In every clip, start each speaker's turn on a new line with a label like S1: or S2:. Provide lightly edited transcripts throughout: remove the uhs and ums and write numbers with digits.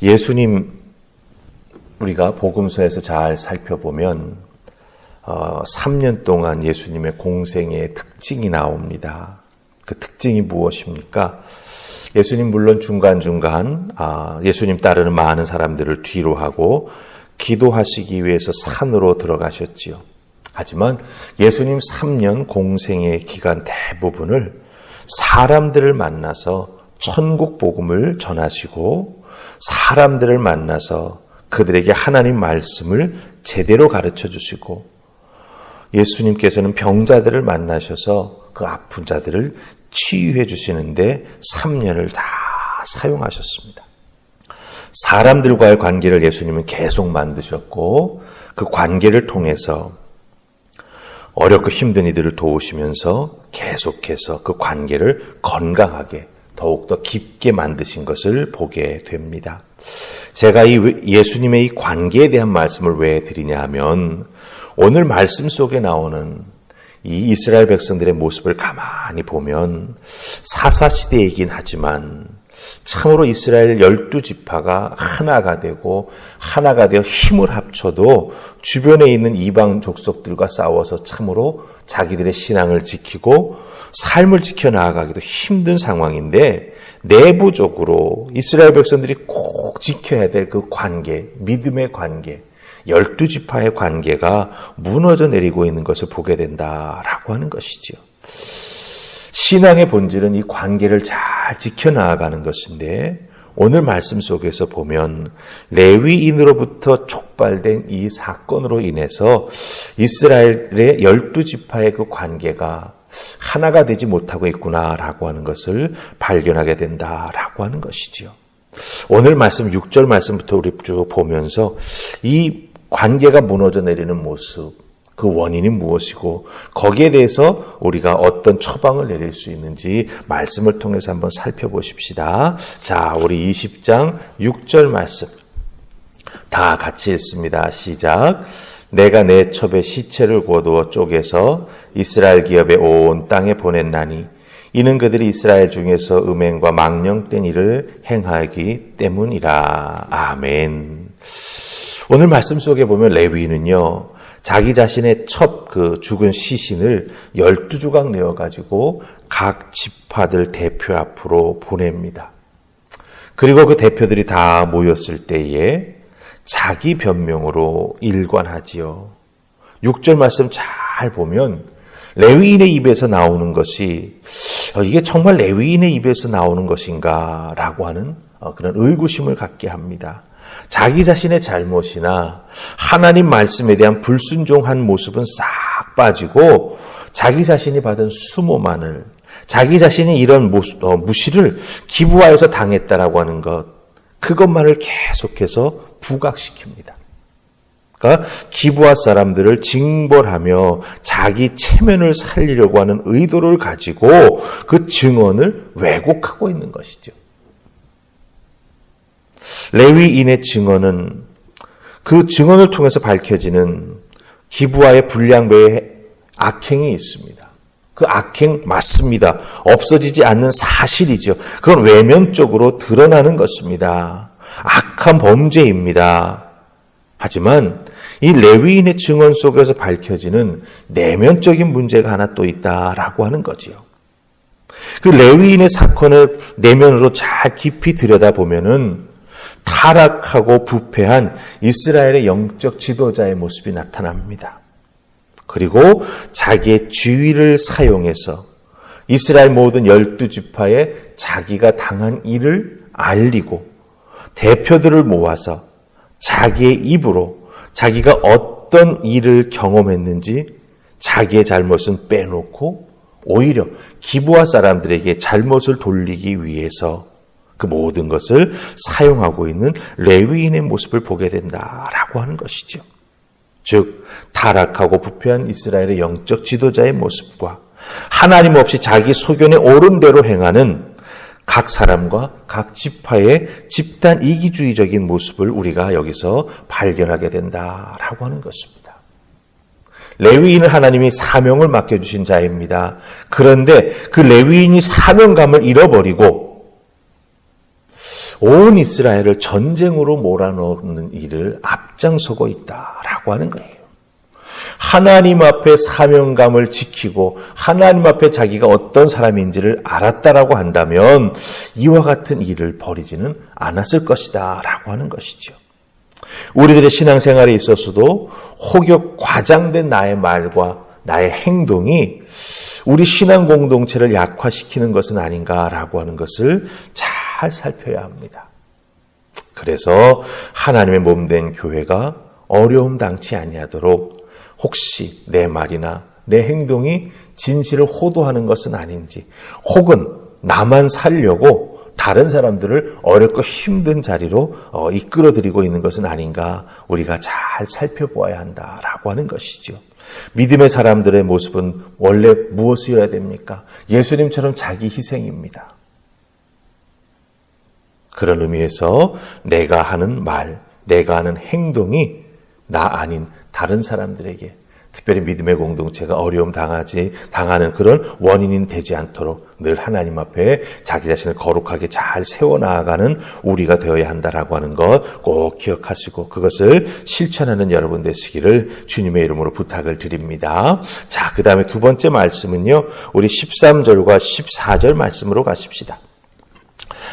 S1: 예수님 우리가 복음서에서 잘 살펴보면 3년 동안 예수님의 공생의 특징이 나옵니다. 그 특징이 무엇입니까? 예수님 물론 중간중간 예수님 따르는 많은 사람들을 뒤로 하고 기도하시기 위해서 산으로 들어가셨지요. 하지만 예수님 3년 공생의 기간 대부분을 사람들을 만나서 천국 복음을 전하시고 사람들을 만나서 그들에게 하나님 말씀을 제대로 가르쳐 주시고 예수님께서는 병자들을 만나셔서 그 아픈 자들을 치유해 주시는데 3년을 다 사용하셨습니다. 사람들과의 관계를 예수님은 계속 만드셨고 그 관계를 통해서 어렵고 힘든 이들을 도우시면서 계속해서 그 관계를 건강하게 더욱더 깊게 만드신 것을 보게 됩니다. 제가 예수님의 이 관계에 대한 말씀을 왜 드리냐 하면 오늘 말씀 속에 나오는 이 이스라엘 백성들의 모습을 가만히 보면 사사시대이긴 하지만 참으로 이스라엘 12지파가 하나가 되고 하나가 되어 힘을 합쳐도 주변에 있는 이방 족속들과 싸워서 참으로 자기들의 신앙을 지키고 삶을 지켜나가기도 힘든 상황인데 내부적으로 이스라엘 백성들이 꼭 지켜야 될 그 관계, 믿음의 관계, 12지파의 관계가 무너져 내리고 있는 것을 보게 된다라고 하는 것이지요. 신앙의 본질은 이 관계를 잘 지켜나가는 것인데 오늘 말씀 속에서 보면 레위인으로부터 촉발된 이 사건으로 인해서 이스라엘의 12지파의 그 관계가 하나가 되지 못하고 있구나라고 하는 것을 발견하게 된다라고 하는 것이지요. 오늘 말씀 6절 말씀부터 우리 쭉 보면서 이 관계가 무너져 내리는 모습, 그 원인이 무엇이고 거기에 대해서 우리가 어떤 처방을 내릴 수 있는지 말씀을 통해서 한번 살펴보십시다. 자, 우리 20장 6절 말씀 다 같이 읽습니다. 시작. 내가 내 첩에 시체를 거두어 쪼개서 이스라엘 기업의 온 땅에 보냈나니 이는 그들이 이스라엘 중에서 음행과 망령된 일을 행하기 때문이라. 아멘. 오늘 말씀 속에 보면 레위인은요, 자기 자신의 첩 그 죽은 시신을 12조각 내어가지고 각 지파들 대표 앞으로 보냅니다. 그리고 그 대표들이 다 모였을 때에 자기 변명으로 일관하지요. 6절 말씀 잘 보면 레위인의 입에서 나오는 것이 이게 정말 레위인의 입에서 나오는 것인가 라고 하는 그런 의구심을 갖게 합니다. 자기 자신의 잘못이나 하나님 말씀에 대한 불순종한 모습은 싹 빠지고 자기 자신이 받은 수모만을 자기 자신이 이런 무시를 기브아에서 당했다라고 하는 것 그것만을 계속해서 부각시킵니다. 그러니까 기브아 사람들을 징벌하며 자기 체면을 살리려고 하는 의도를 가지고 그 증언을 왜곡하고 있는 것이죠. 레위인의 증언은 그 증언을 통해서 밝혀지는 기브아의 불량 외에 악행이 있습니다. 그 악행 맞습니다. 없어지지 않는 사실이죠. 그건 외면적으로 드러나는 것입니다. 악한 범죄입니다. 하지만 이 레위인의 증언 속에서 밝혀지는 내면적인 문제가 하나 또 있다라고 하는 거지요. 그 레위인의 사건을 내면으로 잘 깊이 들여다보면은 타락하고 부패한 이스라엘의 영적 지도자의 모습이 나타납니다. 그리고 자기의 지위를 사용해서 이스라엘 모든 12지파에 자기가 당한 일을 알리고 대표들을 모아서 자기의 입으로 자기가 어떤 일을 경험했는지 자기의 잘못은 빼놓고 오히려 기브아 사람들에게 잘못을 돌리기 위해서 그 모든 것을 사용하고 있는 레위인의 모습을 보게 된다라고 하는 것이죠. 즉 타락하고 부패한 이스라엘의 영적 지도자의 모습과 하나님 없이 자기 소견에 옳은 대로 행하는 각 사람과 각 지파의 집단 이기주의적인 모습을 우리가 여기서 발견하게 된다라고 하는 것입니다. 레위인은 하나님이 사명을 맡겨주신 자입니다. 그런데 그 레위인이 사명감을 잃어버리고 온 이스라엘을 전쟁으로 몰아넣는 일을 앞장서고 있다라고 하는 거예요. 하나님 앞에 사명감을 지키고 하나님 앞에 자기가 어떤 사람인지를 알았다라고 한다면 이와 같은 일을 벌이지는 않았을 것이다 라고 하는 것이죠. 우리들의 신앙생활에 있어서도 혹여 과장된 나의 말과 나의 행동이 우리 신앙 공동체를 약화시키는 것은 아닌가라고 하는 것을 잘 살펴야 합니다. 그래서 하나님의 몸된 교회가 어려움 당치 아니하도록 혹시 내 말이나 내 행동이 진실을 호도하는 것은 아닌지, 혹은 나만 살려고 다른 사람들을 어렵고 힘든 자리로 이끌어들이고 있는 것은 아닌가 우리가 잘 살펴보아야 한다라고 하는 것이죠. 믿음의 사람들의 모습은 원래 무엇이어야 됩니까? 예수님처럼 자기 희생입니다. 그런 의미에서 내가 하는 말, 내가 하는 행동이 나 아닌 다른 사람들에게, 특별히 믿음의 공동체가 어려움 당하는 그런 원인이 되지 않도록 늘 하나님 앞에 자기 자신을 거룩하게 잘 세워나가는 우리가 되어야 한다라고 하는 것 꼭 기억하시고 그것을 실천하는 여러분 되시기를 주님의 이름으로 부탁을 드립니다. 자, 그 다음에 두 번째 말씀은요, 우리 13절과 14절 말씀으로 가십시다.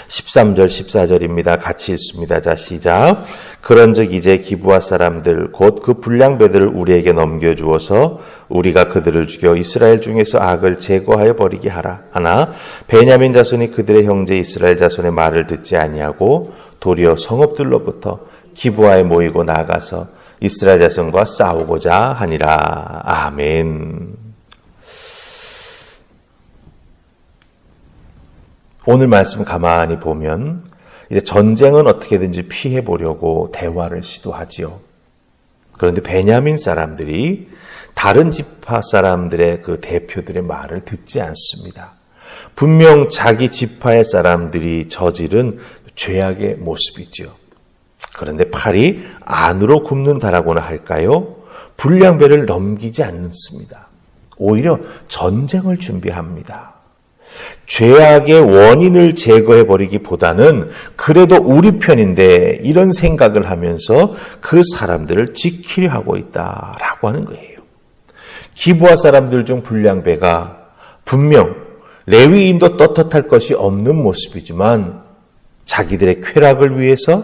S1: 13절 14절입니다. 같이 읽습니다. 자, 시작. 그런즉 이제 기브아 사람들 곧 그 불량배들을 우리에게 넘겨주어서 우리가 그들을 죽여 이스라엘 중에서 악을 제거하여 버리게 하라. 하나 베냐민 자손이 그들의 형제 이스라엘 자손의 말을 듣지 아니하고 도리어 성읍들로부터 기브아에 모이고 나가서 이스라엘 자손과 싸우고자 하니라. 아멘. 오늘 말씀 가만히 보면 이제 전쟁은 어떻게든지 피해 보려고 대화를 시도하지요. 그런데 베냐민 사람들이 다른 지파 사람들의 그 대표들의 말을 듣지 않습니다. 분명 자기 지파의 사람들이 저지른 죄악의 모습이죠. 그런데 팔이 안으로 굽는다라고나 할까요? 불량배를 넘기지 않습니다. 오히려 전쟁을 준비합니다. 죄악의 원인을 제거해버리기보다는 그래도 우리 편인데 이런 생각을 하면서 그 사람들을 지키려 하고 있다라고 하는 거예요. 기브아 사람들 중 불량배가 분명 레위인도 떳떳할 것이 없는 모습이지만 자기들의 쾌락을 위해서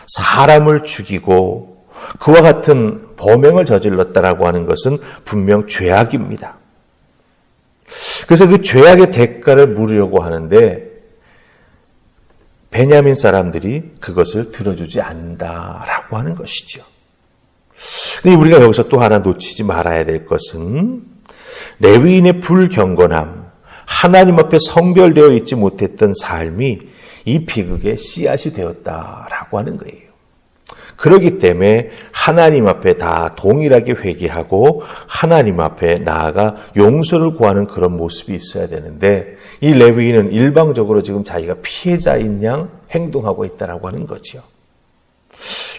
S1: 사람을 죽이고 그와 같은 범행을 저질렀다라고 하는 것은 분명 죄악입니다. 그래서 그 죄악의 대가를 물으려고 하는데 베냐민 사람들이 그것을 들어주지 않는다라고 하는 것이죠. 근데 우리가 여기서 또 하나 놓치지 말아야 될 것은 레위인의 불경건함, 하나님 앞에 성별되어 있지 못했던 삶이 이 비극의 씨앗이 되었다라고 하는 거예요. 그렇기 때문에 하나님 앞에 다 동일하게 회개하고 하나님 앞에 나아가 용서를 구하는 그런 모습이 있어야 되는데 이 레위인은 일방적으로 지금 자기가 피해자인 양 행동하고 있다라고 하는 거죠.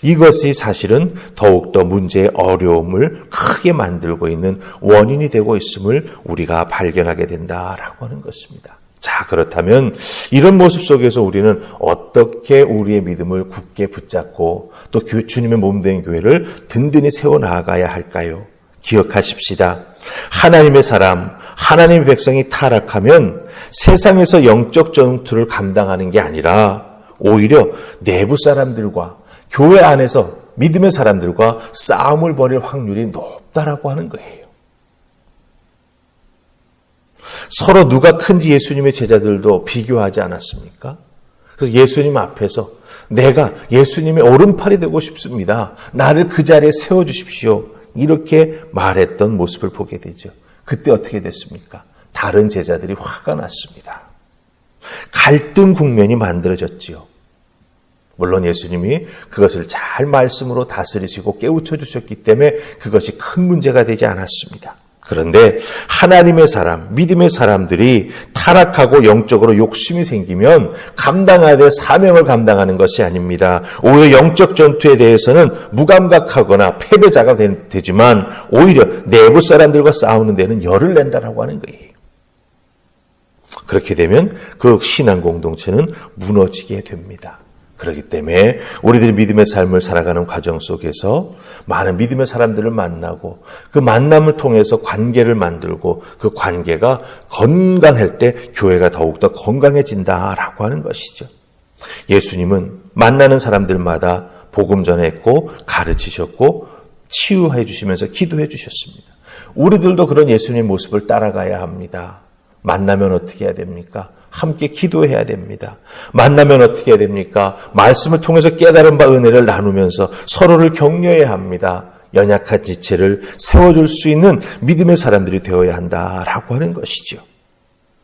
S1: 이것이 사실은 더욱더 문제의 어려움을 크게 만들고 있는 원인이 되고 있음을 우리가 발견하게 된다라고 하는 것입니다. 자, 그렇다면 이런 모습 속에서 우리는 어떻게 우리의 믿음을 굳게 붙잡고 또 주님의 몸된 교회를 든든히 세워나가야 할까요? 기억하십시다. 하나님의 사람, 하나님의 백성이 타락하면 세상에서 영적 전투를 감당하는 게 아니라 오히려 내부 사람들과 교회 안에서 믿음의 사람들과 싸움을 벌일 확률이 높다라고 하는 거예요. 서로 누가 큰지 예수님의 제자들도 비교하지 않았습니까? 그래서 예수님 앞에서 내가 예수님의 오른팔이 되고 싶습니다. 나를 그 자리에 세워주십시오. 이렇게 말했던 모습을 보게 되죠. 그때 어떻게 됐습니까? 다른 제자들이 화가 났습니다. 갈등 국면이 만들어졌지요. 물론 예수님이 그것을 잘 말씀으로 다스리시고 깨우쳐 주셨기 때문에 그것이 큰 문제가 되지 않았습니다. 그런데 하나님의 사람, 믿음의 사람들이 타락하고 영적으로 욕심이 생기면 감당해야 될 사명을 감당하는 것이 아닙니다. 오히려 영적 전투에 대해서는 무감각하거나 패배자가 되지만 오히려 내부 사람들과 싸우는 데는 열을 낸다라고 하는 거예요. 그렇게 되면 그 신앙 공동체는 무너지게 됩니다. 그렇기 때문에 우리들이 믿음의 삶을 살아가는 과정 속에서 많은 믿음의 사람들을 만나고 그 만남을 통해서 관계를 만들고 그 관계가 건강할 때 교회가 더욱더 건강해진다라고 하는 것이죠. 예수님은 만나는 사람들마다 복음 전했고 가르치셨고 치유해 주시면서 기도해 주셨습니다. 우리들도 그런 예수님의 모습을 따라가야 합니다. 만나면 어떻게 해야 됩니까? 함께 기도해야 됩니다. 만나면 어떻게 해야 됩니까? 말씀을 통해서 깨달은 바 은혜를 나누면서 서로를 격려해야 합니다. 연약한 지체를 세워줄 수 있는 믿음의 사람들이 되어야 한다라고 하는 것이죠.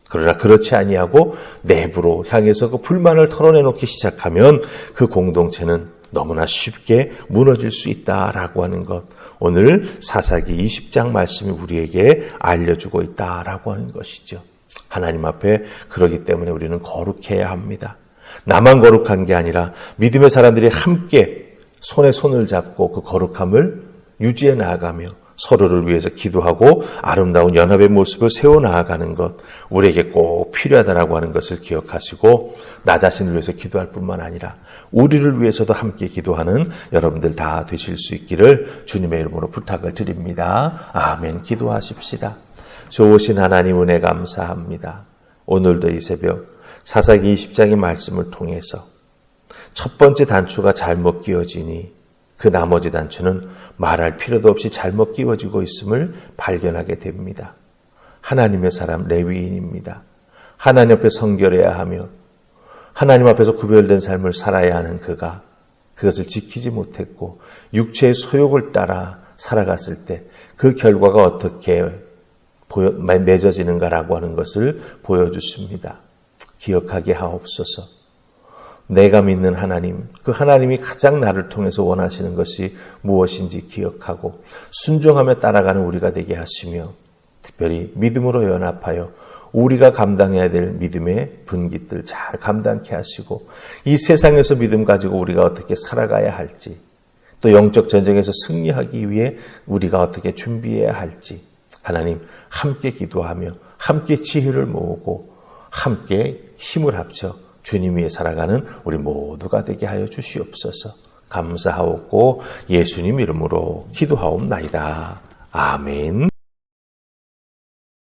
S1: 그러나 그렇지 아니하고 내부로 향해서 그 불만을 털어내놓기 시작하면 그 공동체는 너무나 쉽게 무너질 수 있다라고 하는 것. 오늘 사사기 20장 말씀이 우리에게 알려주고 있다라고 하는 것이죠. 하나님 앞에 그러기 때문에 우리는 거룩해야 합니다. 나만 거룩한 게 아니라 믿음의 사람들이 함께 손에 손을 잡고 그 거룩함을 유지해 나아가며 서로를 위해서 기도하고 아름다운 연합의 모습을 세워나가는 것, 우리에게 꼭 필요하다라고 하는 것을 기억하시고 나 자신을 위해서 기도할 뿐만 아니라 우리를 위해서도 함께 기도하는 여러분들 다 되실 수 있기를 주님의 이름으로 부탁을 드립니다. 아멘. 기도하십시다. 좋으신 하나님 은혜 감사합니다. 오늘도 이 새벽 사사기 20장의 말씀을 통해서 첫 번째 단추가 잘못 끼워지니 그 나머지 단추는 말할 필요도 없이 잘못 끼워지고 있음을 발견하게 됩니다. 하나님의 사람 레위인입니다. 하나님 앞에 성결해야 하며 하나님 앞에서 구별된 삶을 살아야 하는 그가 그것을 지키지 못했고 육체의 소욕을 따라 살아갔을 때 그 결과가 어떻게 맺어지는가라고 하는 것을 보여주십니다. 기억하게 하옵소서. 내가 믿는 하나님, 그 하나님이 가장 나를 통해서 원하시는 것이 무엇인지 기억하고 순종하며 따라가는 우리가 되게 하시며 특별히 믿음으로 연합하여 우리가 감당해야 될 믿음의 분깃들 잘 감당케 하시고 이 세상에서 믿음 가지고 우리가 어떻게 살아가야 할지 또 영적 전쟁에서 승리하기 위해 우리가 어떻게 준비해야 할지 하나님 함께 기도하며 함께 지혜를 모으고 함께 힘을 합쳐 주님 위에 살아가는 우리 모두가 되게 하여 주시옵소서. 감사하옵고 예수님 이름으로 기도하옵나이다. 아멘.